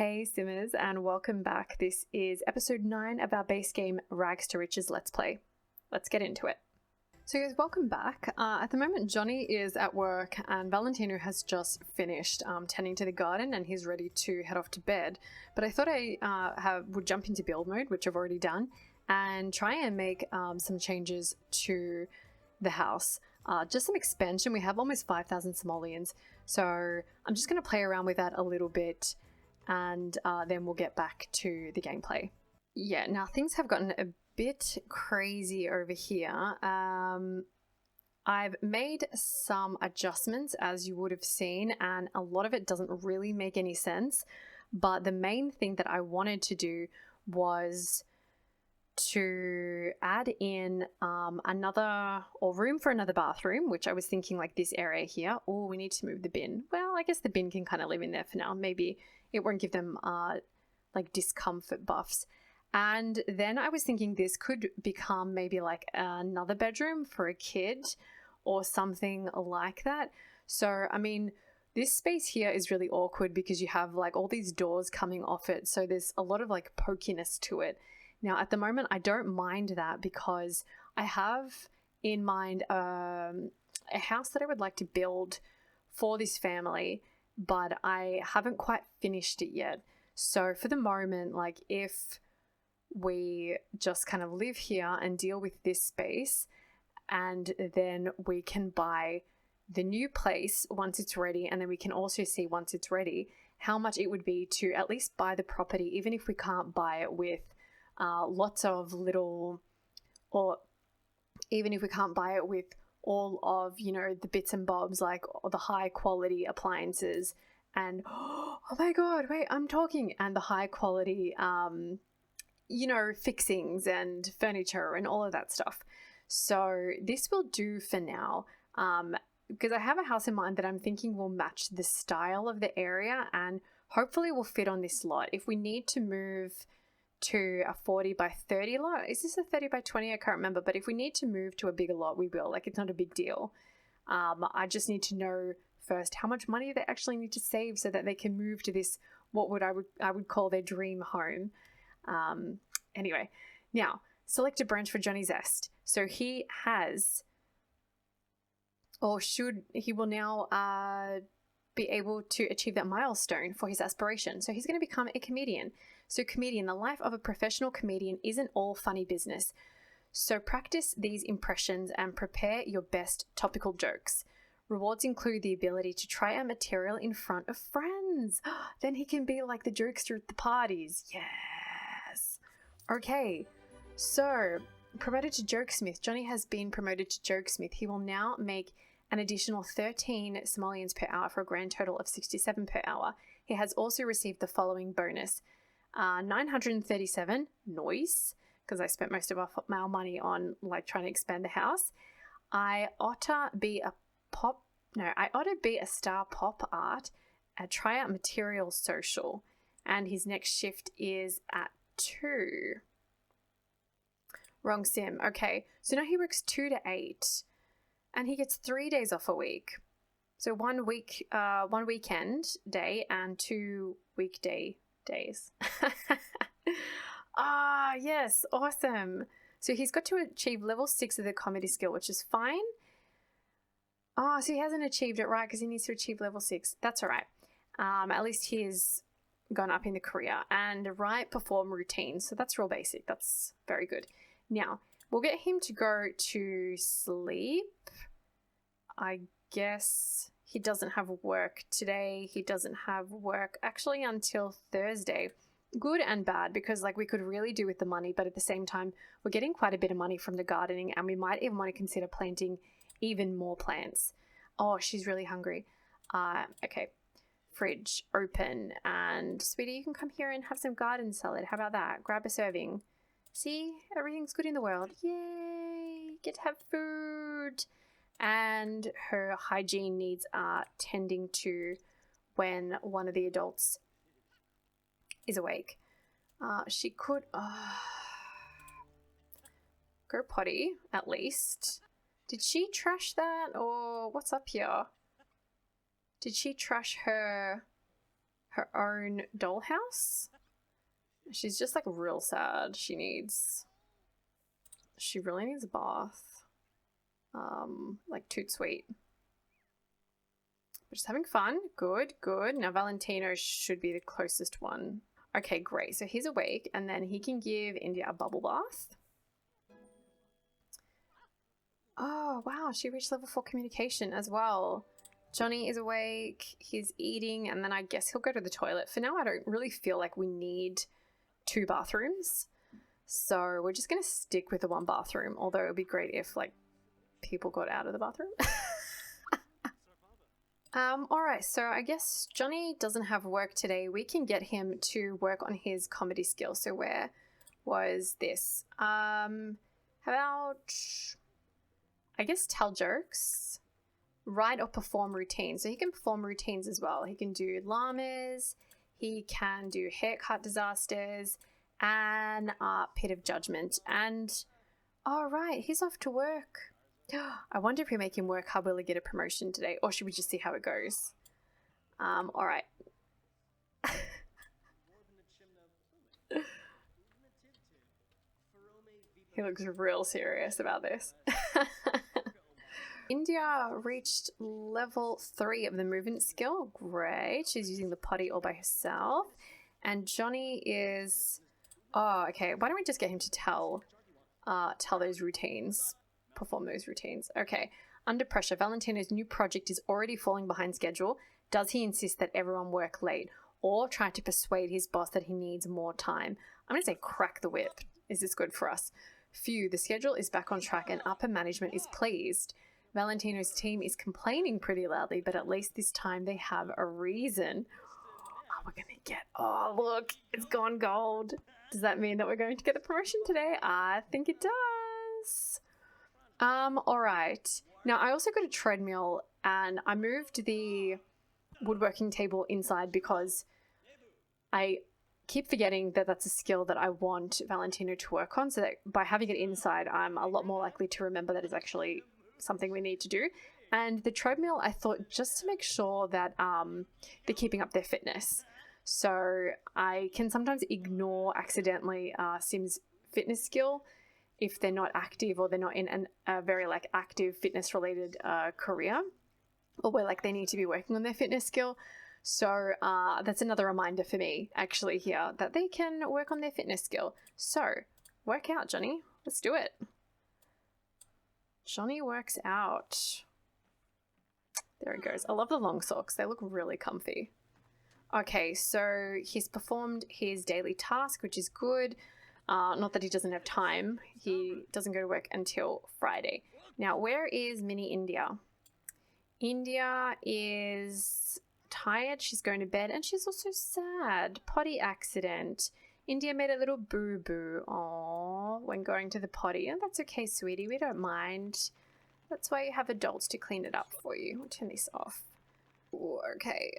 Hey Simmers, and welcome back. This is episode 9 of our base game Rags to Riches Let's Play. Let's get into it. So guys, welcome back. At the moment Johnny is at work and Valentino has just finished tending to the garden and he's ready to head off to bed. But I thought I would jump into build mode, which I've already done, and try and make some changes to the house. Just some expansion. We have almost 5,000 simoleons, so I'm just going to play around with that a little bit, and then we'll get back to the gameplay. Yeah, now things have gotten a bit crazy over here. I've made some adjustments, as you would have seen, and a lot of it doesn't really make any sense, but the main thing that I wanted to do was to add in room for another bathroom, which I was thinking like this area here. Oh, we need to move the bin. Well, I guess the bin can kind of live in there for now. Maybe it won't give them like discomfort buffs. And then I was thinking this could become maybe like another bedroom for a kid or something like that. So I mean, this space here is really awkward because you have like all these doors coming off it, so there's a lot of like pokiness to it. Now, at the moment, I don't mind that because I have in mind a house that I would like to build for this family, but I haven't quite finished it yet. So for the moment, like if we just kind of live here and deal with this space, and then we can buy the new place once it's ready, and then we can also see once it's ready how much it would be to at least buy the property, even if we can't buy it with lots of little, or even if we can't buy it with all of, you know, the bits and bobs, like the high quality appliances and oh my god, wait, I'm talking, and the high quality you know, fixings and furniture and all of that stuff. So this will do for now, because I have a house in mind that I'm thinking will match the style of the area and hopefully will fit on this lot. If we need to move to a 40 by 30 lot, is this a 30 by 20? I can't remember, but if we need to move to a bigger lot, we will. Like, it's not a big deal. I just need to know first how much money they actually need to save so that they can move to this, I would call their dream home. Anyway, now select a branch for Johnny Zest. So he has, he will now be able to achieve that milestone for his aspiration. So he's going to become a comedian. So comedian, the life of a professional comedian isn't all funny business. So practice these impressions and prepare your best topical jokes. Rewards include the ability to try out material in front of friends. Then he can be like the jokester at the parties. Yes. Okay, so promoted to jokesmith. Johnny has been promoted to jokesmith. He will now make an additional 13 simoleons per hour for a grand total of 67 per hour. He has also received the following bonus. 937 noise, because I spent most of our money on like trying to expand the house. I ought to be a star pop art at tryout materials social, and his next shift is at 2. Wrong sim. Okay, so now he works 2 to 8 and he gets 3 days off a week. So 1 weekend day and 2 weekday days. Yes, awesome. So he's got to achieve level 6 of the comedy skill, which is fine. So he hasn't achieved it, right? Because he needs to achieve level 6. That's all right. At least he's gone up in the career. And perform routine. So that's real basic. That's very good. Now, we'll get him to go to sleep. I guess he doesn't have work today. He doesn't have work actually until Thursday. Good and bad, because like we could really do with the money, but at the same time, we're getting quite a bit of money from the gardening, and we might even want to consider planting even more plants. Oh, she's really hungry. Okay. Fridge open, and sweetie, you can come here and have some garden salad. How about that? Grab a serving. See, everything's good in the world. Yay! Get to have food. And her hygiene needs are tending to when one of the adults is awake. She could go potty at least. Did she trash that, or what's up here? Did she trash her her own dollhouse. She's just like real sad. She really needs a bath. Like toot sweet. We're just having fun. Good, good. Now Valentino should be the closest one. Okay, great. So he's awake and then he can give India a bubble bath. Oh, wow. She reached level 4 communication as well. Johnny is awake. He's eating and then I guess he'll go to the toilet. For now, I don't really feel like we need 2 bathrooms. So we're just going to stick with the 1 bathroom. Although it would be great if like people got out of the bathroom. Alright, so I guess Johnny doesn't have work today. We can get him to work on his comedy skills. So where was this? How about, I guess, tell jokes, write or perform routines. So he can perform routines as well. He can do llamas, he can do haircut disasters, and pit of judgment. And, alright, he's off to work. I wonder if we make him work hard, will he get a promotion today? Or should we just see how it goes? All right. He looks real serious about this. India reached level 3 of the movement skill. Great. She's using the potty all by herself. And Johnny is... Oh, okay. Why don't we just get him to tell those routines? Perform those routines. Okay. Under pressure, Valentino's new project is already falling behind schedule. Does he insist that everyone work late or try to persuade his boss that he needs more time? I'm going to say crack the whip. Is this good for us? Phew, the schedule is back on track and upper management is pleased. Valentino's team is complaining pretty loudly, but at least this time they have a reason. Oh, we're going to get... Oh, look, it's gone gold. Does that mean that we're going to get the promotion today? I think it does. All right. Now, I also got a treadmill and I moved the woodworking table inside because I keep forgetting that that's a skill that I want Valentino to work on. So that by having it inside, I'm a lot more likely to remember that it's actually something we need to do. And the treadmill, I thought just to make sure that they're keeping up their fitness. So I can sometimes ignore accidentally Sim's fitness skill if they're not active or they're not in a very like active fitness related career, or where like they need to be working on their fitness skill. So that's another reminder for me actually here that they can work on their fitness skill. So work out, Johnny. Let's do it. Johnny works out. There he goes. I love the long socks. They look really comfy. Okay, so he's performed his daily task, which is good. Not that he doesn't have time. He doesn't go to work until Friday. Now, where is Mini India? India is tired. She's going to bed and she's also sad. Potty accident. India made a little boo-boo. Aww, when going to the potty. And that's okay, sweetie. We don't mind. That's why you have adults to clean it up for you. We'll turn this off. Ooh, okay,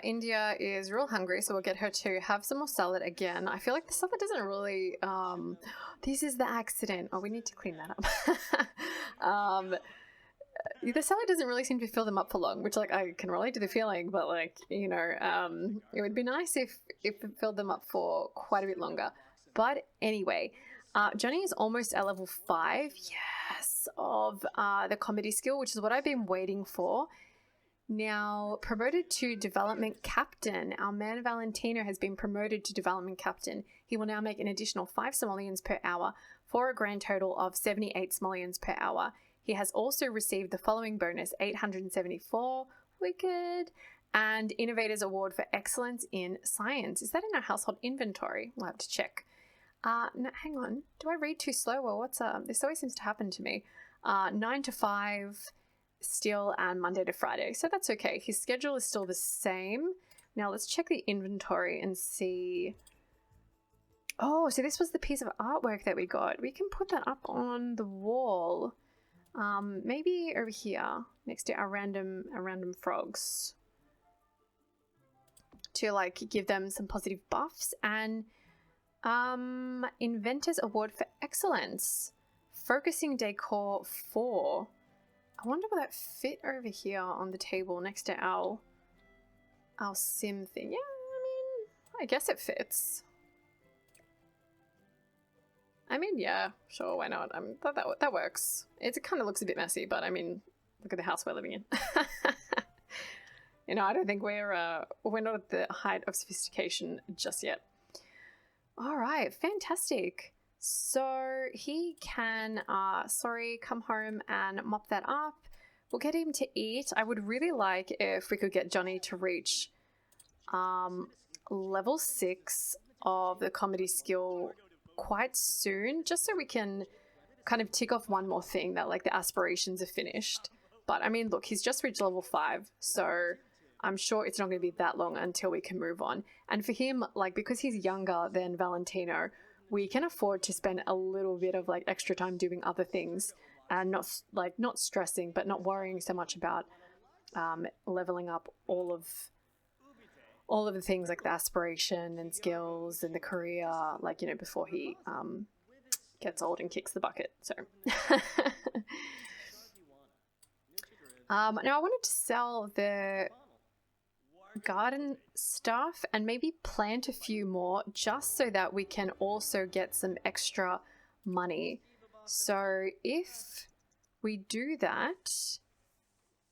India is real hungry, so we'll get her to have some more salad again. I feel like the salad doesn't really, this is the accident. Oh, we need to clean that up. The salad doesn't really seem to fill them up for long, which, like, I can relate to the feeling, but, like, you know, it would be nice if it filled them up for quite a bit longer. But anyway, Johnny is almost at level 5, yes, of the comedy skill, which is what I've been waiting for. Now, promoted to development captain, our man Valentino has been promoted to development captain. He will now make an additional 5 simoleons per hour for a grand total of 78 simoleons per hour. He has also received the following bonus, 874, wicked, and Innovators Award for Excellence in Science. Is that in our household inventory? We'll have to check. No, hang on. Do I read too slow or what's up? This always seems to happen to me. 9 to 5... still and Monday to Friday, so that's okay. His schedule is still the same. Now let's check the inventory and see. Oh, so this was the piece of artwork that we got. We can put that up on the wall, maybe over here next to our random frogs, to like give them some positive buffs. And Inventors Award for Excellence, focusing decor 4. I wonder will that fit over here on the table next to our sim thing. Yeah, I guess it fits. I mean, yeah, sure, why not? That works. It kind of looks a bit messy, but I mean, look at the house we're living in. You know, I don't think we're not at the height of sophistication just yet. All right, fantastic. So he can, come home and mop that up. We'll get him to eat. I would really like if we could get Johnny to reach level 6 of the comedy skill quite soon, just so we can kind of tick off one more thing that like the aspirations are finished. But I mean, look, he's just reached level 5, so I'm sure it's not going to be that long until we can move on. And for him, like, because he's younger than Valentino, we can afford to spend a little bit of like extra time doing other things and not stressing, but not worrying so much about leveling up all of the things like the aspiration and skills and the career, like, you know, before he gets old and kicks the bucket. So now I wanted to sell the garden stuff and maybe plant a few more just so that we can also get some extra money. So if we do that,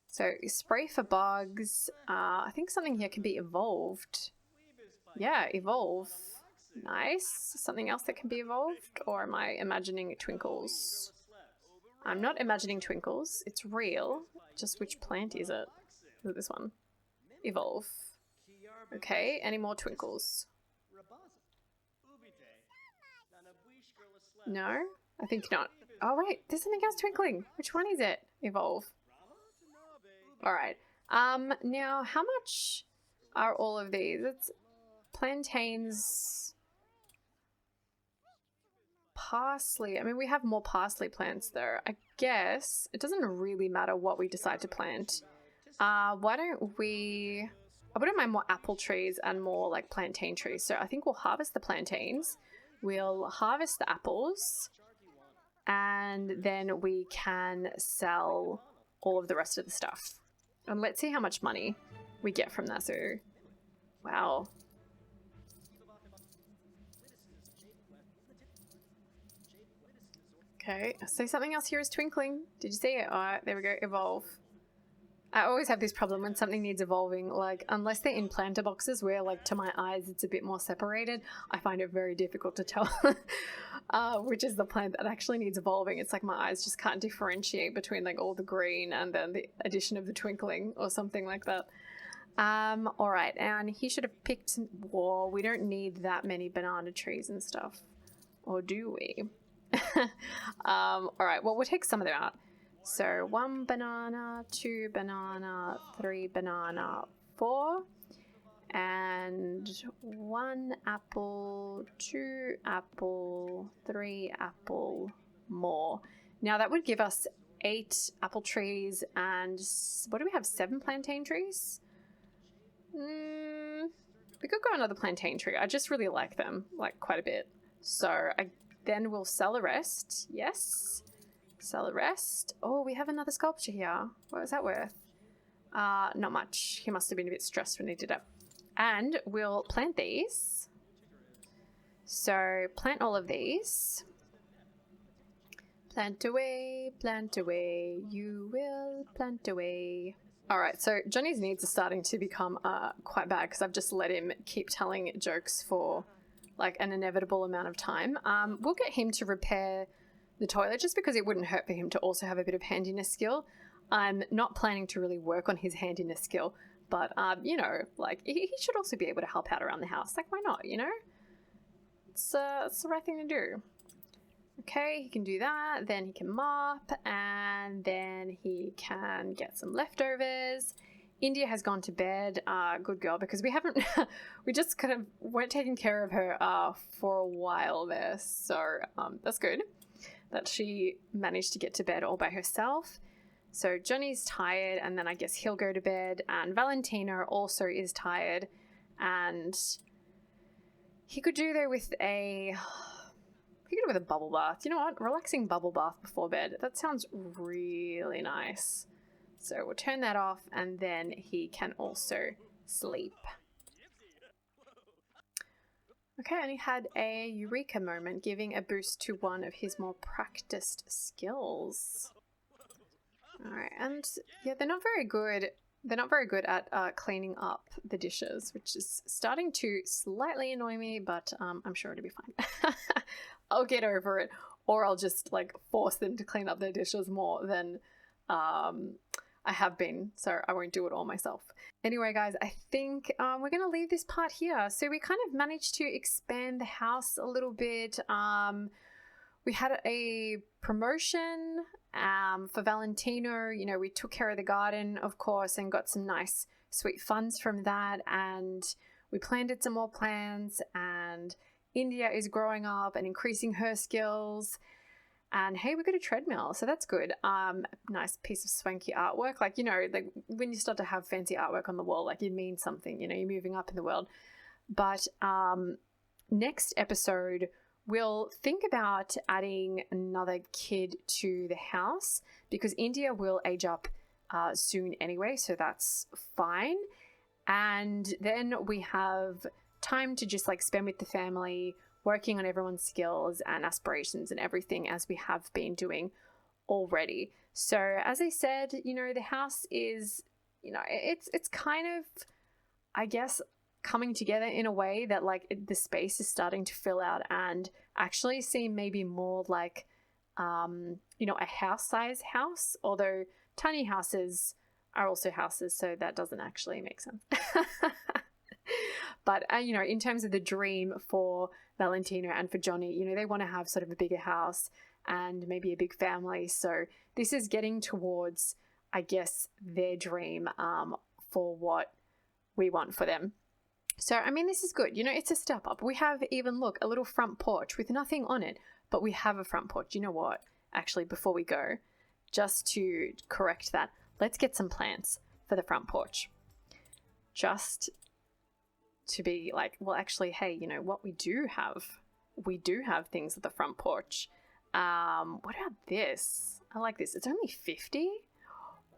so spray for bugs, I think something here can be evolved. Yeah, evolve. Nice. Something else that can be evolved, or am I imagining twinkles? I'm not imagining twinkles. It's real. Just which plant is it? Is it this one? Evolve. Okay, any more twinkles? No? I think not. Oh wait, there's something else twinkling. Which one is it? Evolve. Alright. Now how much are all of these? It's plantains, parsley. I mean, we have more parsley plants though. I guess it doesn't really matter what we decide to plant. Why don't we... I wouldn't mind more apple trees and more like plantain trees. So I think we'll harvest the plantains. We'll harvest the apples. And then we can sell all of the rest of the stuff. And let's see how much money we get from that. So, wow. Okay, so something else here is twinkling. Did you see it? All right, there we go, evolve. I always have this problem when something needs evolving, like unless they're in planter boxes where like to my eyes it's a bit more separated, I find it very difficult to tell which is the plant that actually needs evolving. It's like my eyes just can't differentiate between like all the green and then the addition of the twinkling or something like that. All right, and he should have picked some... Whoa, we don't need that many banana trees and stuff. Or do we? All right, well, we'll take some of them out. So 1 banana, 2 banana, 3 banana, 4, and 1 apple, 2 apple, 3 apple more. Now that would give us 8 apple trees and what do we have? 7 plantain trees? We could go another plantain tree. I just really like them, like quite a bit. So then we'll sell the rest. Yes. Sell the rest. Oh, we have another sculpture here. What was that worth? Not much. He must have been a bit stressed when he did it. And we'll plant these. So plant all of these. Plant away, you will plant away. All right, so Johnny's needs are starting to become quite bad because I've just let him keep telling jokes for like an inevitable amount of time. We'll get him to repair the toilet just because it wouldn't hurt for him to also have a bit of handiness skill. I'm not planning to really work on his handiness skill, but you know, like he should also be able to help out around the house. Like, why not, you know? It's the right thing to do. Okay, he can do that, then he can mop, and then he can get some leftovers. India has gone to bed, good girl, because we haven't, we just kind of weren't taking care of her for a while there, so that's good that she managed to get to bed all by herself. So Johnny's tired, and then I guess he'll go to bed, and Valentino also is tired, and he could do though with a... You could do with a bubble bath. You know what? Relaxing bubble bath before bed. That sounds really nice. So we'll turn that off and then he can also sleep. Okay, and he had a eureka moment, giving a boost to one of his more practiced skills. All right, and yeah, they're not very good. They're not very good at cleaning up the dishes, which is starting to slightly annoy me, but I'm sure it'll be fine. I'll get over it, or I'll just like force them to clean up their dishes more than I have been, so I won't do it all myself. Anyway, guys, I think we're going to leave this part here. So we kind of managed to expand the house a little bit. We had a promotion for Valentino. You know, we took care of the garden, of course, and got some nice, sweet funds from that. And we planted some more plants, and India is growing up and increasing her skills. And hey, we got a treadmill, so that's good. Nice piece of swanky artwork. Like, you know, like when you start to have fancy artwork on the wall, like it means something, you know, you're moving up in the world. But next episode, we'll think about adding another kid to the house because India will age up soon anyway, so that's fine. And then we have time to just like spend with the family, working on everyone's skills and aspirations and everything as we have been doing already. So as I said, you know, the house is, you know, it's kind of, I guess, coming together in a way that like the space is starting to fill out and actually seem maybe more like, you know, a house-size house, although tiny houses are also houses, so that doesn't actually make sense. But, you know, in terms of the dream for Valentino and for Johnny, you know, they want to have sort of a bigger house and maybe a big family. So this is getting towards, I guess, their dream for what we want for them. So, I mean, this is good. You know, it's a step up. We have even, look, a little front porch with nothing on it, but we have a front porch. You know what? Actually, before we go, just to correct that, let's get some plants for the front porch. Just to be like, well, actually, hey, you know what we do have things at the front porch. What about this? I like this. It's only 50.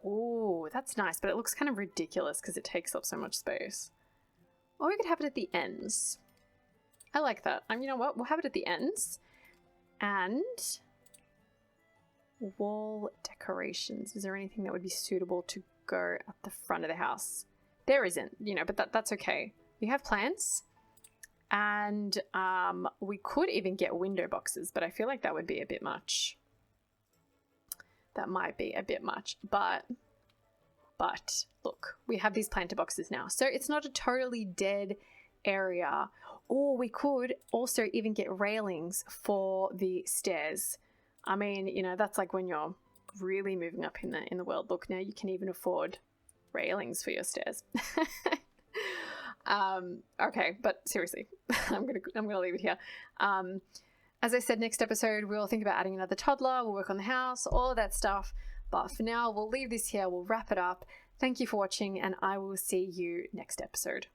Oh, that's nice, but it looks kind of ridiculous because it takes up so much space. Or we could have it at the ends. I like that. You know what? We'll have it at the ends. And wall decorations. Is there anything that would be suitable to go at the front of the house? There isn't, you know, but that's okay. We have plants, and we could even get window boxes, but I feel like that would be a bit much. That might be a bit much, but look, we have these planter boxes now, so it's not a totally dead area. Or we could also even get railings for the stairs. I mean, you know, that's like when you're really moving up in the world. Look, now you can even afford railings for your stairs. Okay, but seriously, I'm gonna leave it here. As I said, next episode we'll think about adding another toddler, we'll work on the house, all of that stuff. But for now, we'll leave this here, we'll wrap it up. Thank you for watching, and I will see you next episode.